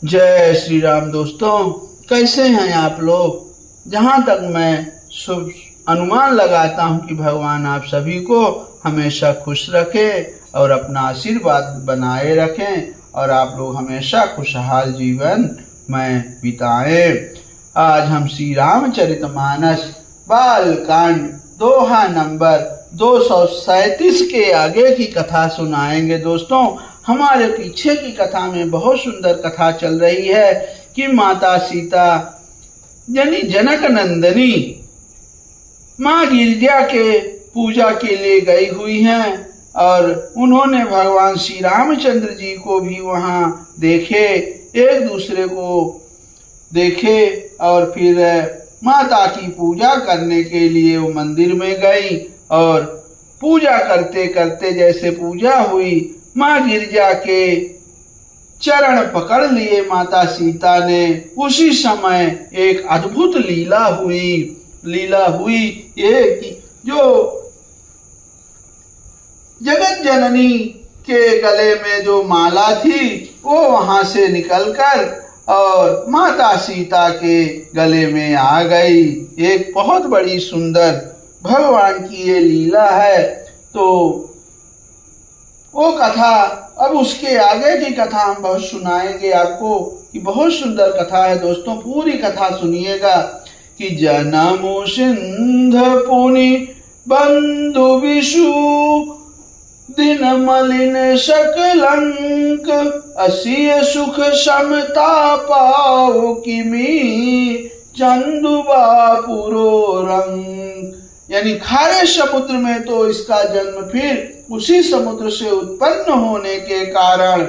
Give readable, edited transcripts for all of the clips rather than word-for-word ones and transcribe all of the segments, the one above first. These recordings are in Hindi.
जय श्री राम। दोस्तों, कैसे हैं आप लोग? जहाँ तक मैं शुभ अनुमान लगाता हूँ कि भगवान आप सभी को हमेशा खुश रखे और अपना आशीर्वाद बनाए रखें और आप लोग हमेशा खुशहाल जीवन में बिताएं। आज हम श्री रामचरितमानस बालकांड दोहा नंबर 237 के आगे की कथा सुनाएंगे। दोस्तों, हमारे पीछे की कथा में बहुत सुंदर कथा चल रही है कि माता सीता यानी जनक नंदिनी माँ गिरिजा के पूजा के लिए गई हुई हैं और उन्होंने भगवान श्री रामचंद्र जी को भी वहाँ देखे, एक दूसरे को देखे और फिर माता की पूजा करने के लिए वो मंदिर में गई और पूजा करते करते जैसे पूजा हुई, माँ गिरिजा के चरण पकड़ लिए माता सीता ने। उसी समय एक अद्भुत लीला हुई ये कि जो जगत जननी के गले में जो माला थी वो वहां से निकलकर और माता सीता के गले में आ गई। एक बहुत बड़ी सुंदर भगवान की ये लीला है। तो वो कथा, अब उसके आगे की कथा हम बहुत सुनाएंगे आपको कि बहुत सुंदर कथा है। दोस्तों, पूरी कथा सुनिएगा कि जनमु सिंध पुनि बंधु विषु दिन मलिन सकलंक असीय सुख समता पाओ किमी चंदुबा पुरो रंग। यानी खारे समुद्र में तो इसका जन्म फिर उसी समुद्र से उत्पन्न होने के कारण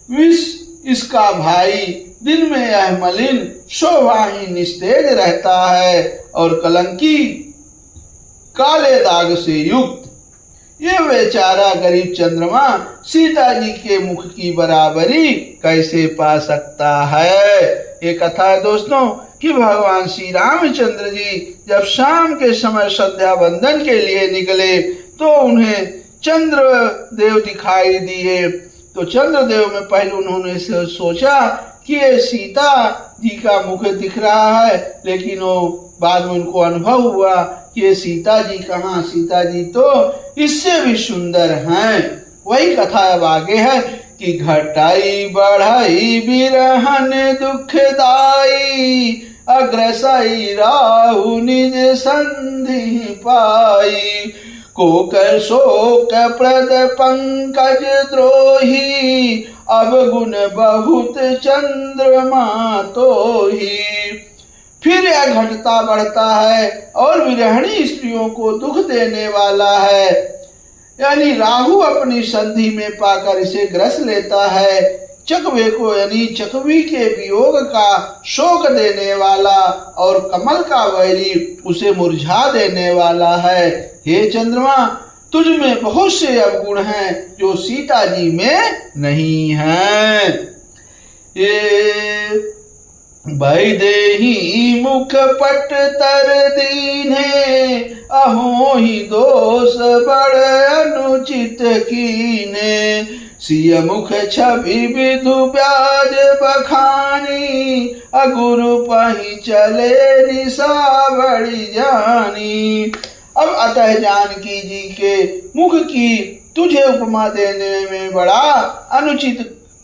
विष इसका भाई, दिन में यह मलिन शोभाहीन निस्तेज रहता है और कलंकी काले दाग से युक्त। ये बेचारा गरीब चंद्रमा सीता जी के मुख की बराबरी कैसे पा सकता है। ये कथा है दोस्तों कि भगवान श्री रामचंद्र जी जब शाम के समय संध्या वंदन के लिए निकले तो उन्हें चंद्र देव दिखाई दिए। तो चंद्र देव में पहले उन्होंने सोचा कि ये सीता जी का मुख दिख रहा है, लेकिन वो बाद में उनको अनुभव हुआ कि ये सीता जी कहाँ, सीता जी तो इससे भी सुंदर हैं। वही कथा अब आगे है कि घटाई बढ़ाई बिरहन दुखदाई अग्रसाई राहु निज संधि पाई कोकर शोक प्रद पंकज द्रोही अवगुण बहुत चंद्रमा तो ही। फिर यह घटता बढ़ता है और विरहणी स्त्रियों को दुख देने वाला है। यानी राहु अपनी संधि में पाकर इसे ग्रस लेता है। चकवे को यानी चकवी के वियोग का शोक देने वाला और कमल का वैरी उसे मुरझा देने वाला है। हे चंद्रमा, तुझ में बहुत से अवगुण हैं जो सीता जी में नहीं हैं। ये वैदेही मुख पट तर दीने अहो ही दोष बड़ अनुचित कीने सिय मुख छवि विधु ब्याज बखानी अगुरु पही चले निशा बड़ी जानी। अब अतः जानकी जी के मुख की तुझे उपमा देने में बड़ा अनुचित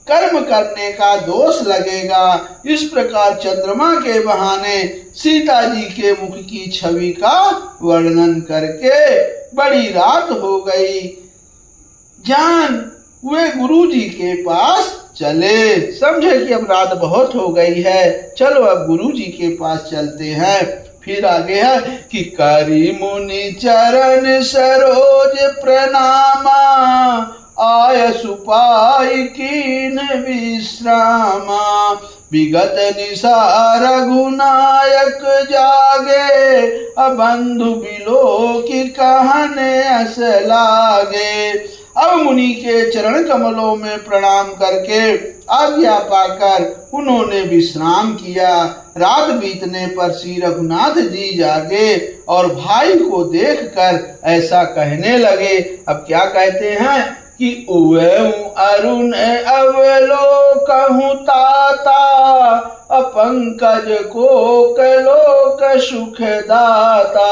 कर्म करने का दोष लगेगा। इस प्रकार चंद्रमा के बहाने सीता जी के मुख की छवि का वर्णन करके बड़ी रात हो गई। जान वे गुरु जी के पास चले, समझे कि अब रात बहुत हो गई है, चलो अब गुरु जी के पास चलते हैं। फिर आगे है कि करी मुनि चरण सरोज प्रणामा आय सुपाई कीन विश्रामा विगत निशा रघुनायक जागे अबंधु बिलो की कहने अस लागे। अब मुनि के चरण कमलों में प्रणाम करके आज्ञा पाकर उन्होंने विश्राम किया। रात बीतने पर श्री रघुनाथ जी जागे और भाई को देखकर ऐसा कहने लगे। अब क्या कहते हैं कि उवें अरुण अवलोक कहूँ ताता, अपंकज को लोक सुख दाता।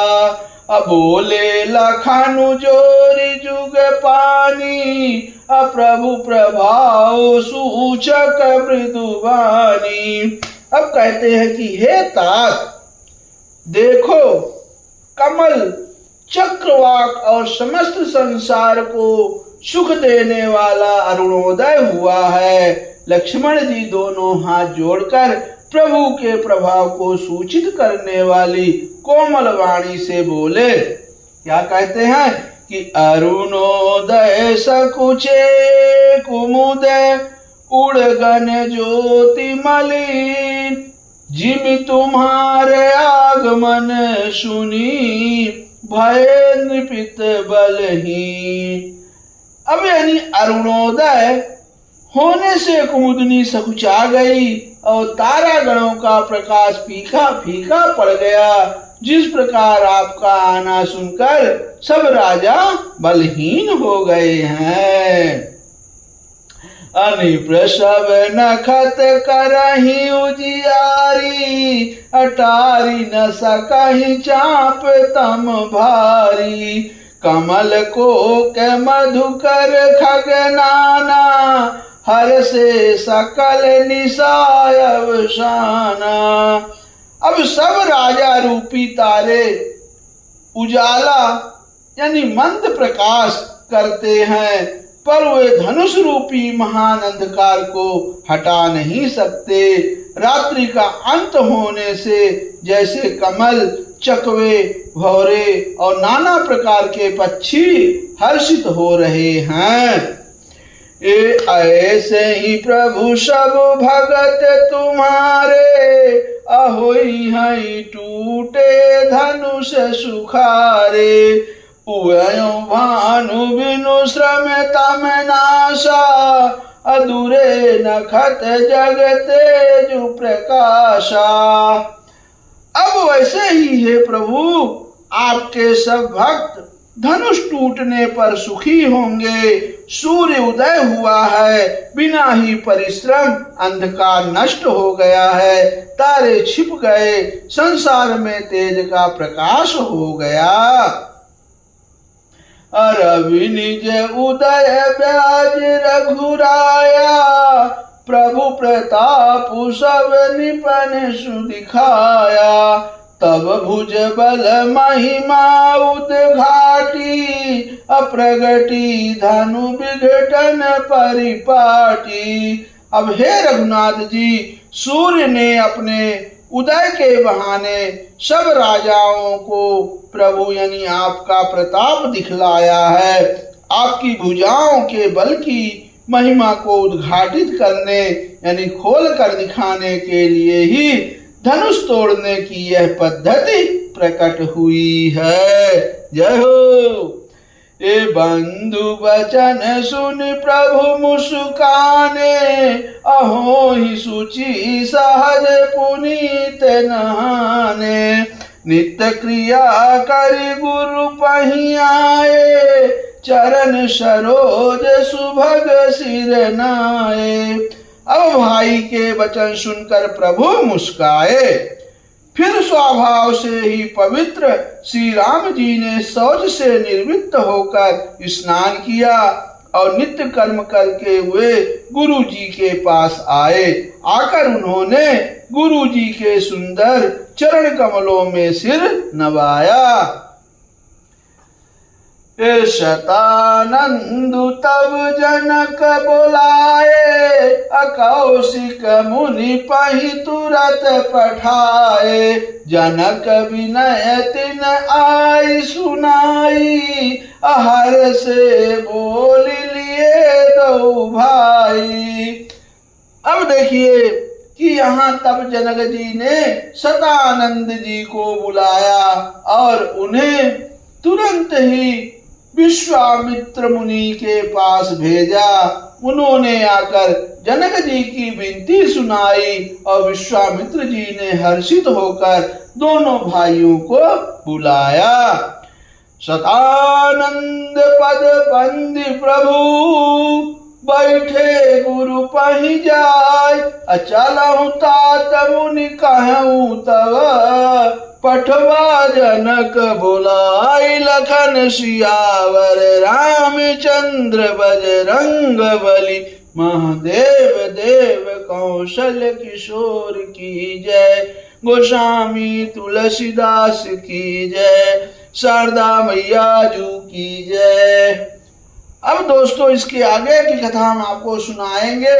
बोले लखनु जोरी जुग पानी, प्रभु प्रभाव सूचक मृदुवानी। अब कहते हैं कि हे तात, देखो कमल चक्रवाक और समस्त संसार को सुख देने वाला अरुणोदय हुआ है। लक्ष्मण जी दोनों हाथ जोड़कर प्रभु के प्रभाव को सूचित करने वाली कोमल वाणी से बोले। क्या कहते हैं कि अरुणोदय सकुचे कुमुदय, उड़गन ज्योति मलिन, जिमि तुम्हारे आगमन सुनी, भय नृपित बलहीन। अब यानी अरुणोदय होने से कुमुदनी सकुचा गई और तारा गणों का प्रकाश फीका फीका पड़ गया। जिस प्रकार आपका आना सुनकर सब राजा बलहीन हो गए हैं। अनिप्रसव नखत करही उजियारी, अटारी न सकहि चाप तम भारी। कमल को के मधुकर खगनाना, हर से सकल निसाय अवसाना। अब सब राजा रूपी तारे उजाला यानी मंद प्रकाश करते हैं, पर वे धनुष रूपी महान अंधकार को हटा नहीं सकते। रात्रि का अंत होने से जैसे कमल, चकवे, भौरे और नाना प्रकार के पक्षी हर्षित हो रहे हैं, ऐसे ही प्रभु सब भगत तुम्हारे, अहोई हई टूटे धनुष सुखारे। उयो भानु बिनु श्रम तम नाशा, अधूरे नखत जग तेजु प्रकाशा। अब वैसे ही हे प्रभु, आपके सब भक्त धनुष टूटने पर सुखी होंगे। सूर्य उदय हुआ है, बिना ही परिश्रम अंधकार नष्ट हो गया है, तारे छिप गए, संसार में तेज का प्रकाश हो गया। रवि निज उदय ब्याज रघुराया, प्रभु प्रताप सब निपन सुदिखाया। तब भुज बल महिमा उद्घाटी, अप्रगटी धनु विघटन परिपाटी। अब हे रघुनाथ जी, सूर्य ने अपने उदय के बहाने सब राजाओं को प्रभु यानी आपका प्रताप दिखलाया है। आपकी भुजाओं के बल की महिमा को उद्घाटित करने यानी खोल कर दिखाने के लिए ही धनुष तोड़ने की यह पद्धति प्रकट हुई है। जय हो। ए बंधु वचन सुन प्रभु मुस्काने, अहो ही सुचि सहज पुनीत नहाने। नित्य क्रिया करि गुरु पहि आए, चरण सरोज सुभग सिर नाए। अब भाई के वचन सुनकर प्रभु मुस्काए। फिर स्वभाव से ही पवित्र श्री राम जी ने शौच से निर्वृत्त होकर स्नान किया और नित्य कर्म करके हुए गुरु जी के पास आए। आकर उन्होंने गुरु जी के सुंदर चरण कमलों में सिर नवाया। शतानंदु तब जनक बोलाए, अकौशिक मुनि पहि तुरत पठाए। जनक विनय तिन आई सुनाई, हर से बोल लिए दो भाई। अब देखिए कि यहाँ तब जनक जी ने शतानंद जी को बुलाया और उन्हें तुरंत ही विश्वामित्र मुनि के पास भेजा। उन्होंने आकर जनक जी की विनती सुनाई और विश्वामित्र जी ने हर्षित होकर दोनों भाइयों को बुलाया। शतानंद पद बंदी प्रभु, बैठे गुरु पही जाय, अचलहु तात मुनि कहूँ तब, पठवा जनक बुलाय, लखन सियावर रामचंद्र बजरंग बली, महादेव देव कौशल किशोर की जय, गोस्वामी तुलसीदास की जय, शारदा मैया जू की जय। अब दोस्तों इसके आगे की कथा हम आपको सुनाएंगे।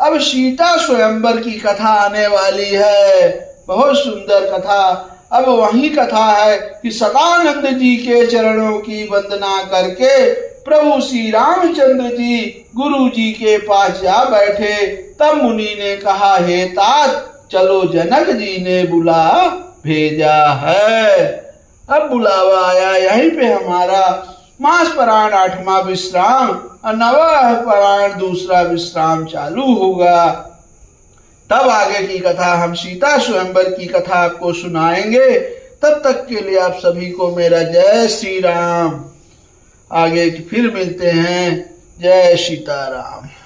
अब सीता स्वयंवर की कथा आने वाली है, बहुत सुंदर कथा। अब वही कथा है कि सदानंद जी के चरणों की वंदना करके प्रभु श्री रामचंद्र जी गुरु जी के पास जा बैठे। तब मुनि ने कहा, हे तात चलो, जनक जी ने बुला भेजा है। अब बुलावा आया, यहीं पे हमारा मास परायण 8वां विश्राम और नवह परायण दूसरा विश्राम चालू होगा। तब आगे की कथा हम सीता स्वयंवर की कथा आपको सुनाएंगे। तब तक के लिए आप सभी को मेरा जय श्री राम। आगे फिर मिलते हैं। जय सीताराम।